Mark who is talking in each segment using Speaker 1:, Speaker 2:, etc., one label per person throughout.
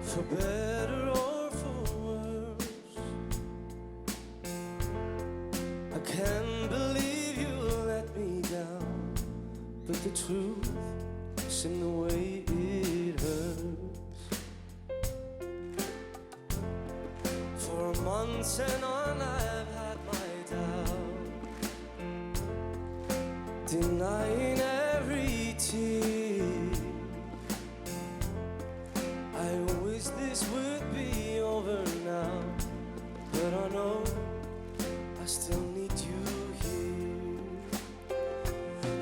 Speaker 1: For better or for worse, I can't believe you let me down, but the truth is in the way it hurts. For months and on I've had my doubt, denying every tear. I wish this would be over now, but I know I still need you here.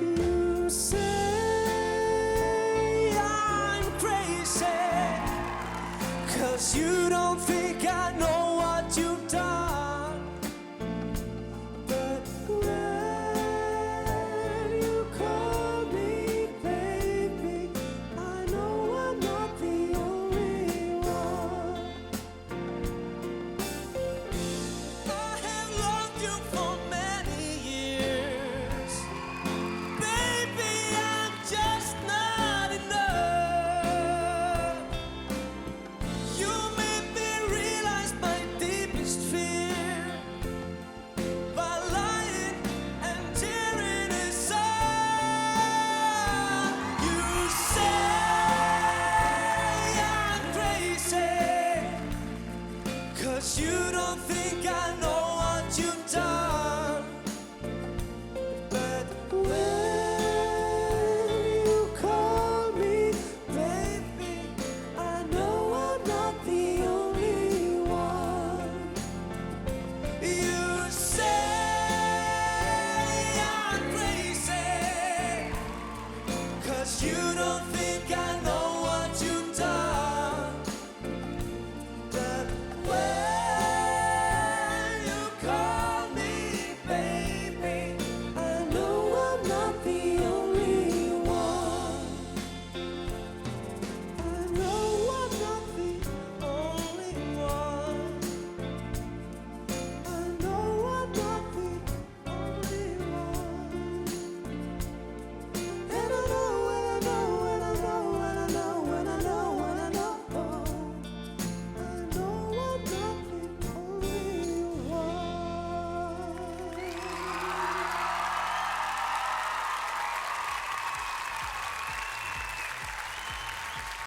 Speaker 1: You say I'm crazy, 'cause you don't think I know what you've done. But when you call me baby, I know I'm not the only one. I have loved you for many years. Baby, I'm just not enough. You made me realize my deepest fear by lying and tearing us up. You say I'm crazy, 'cause you don't think I know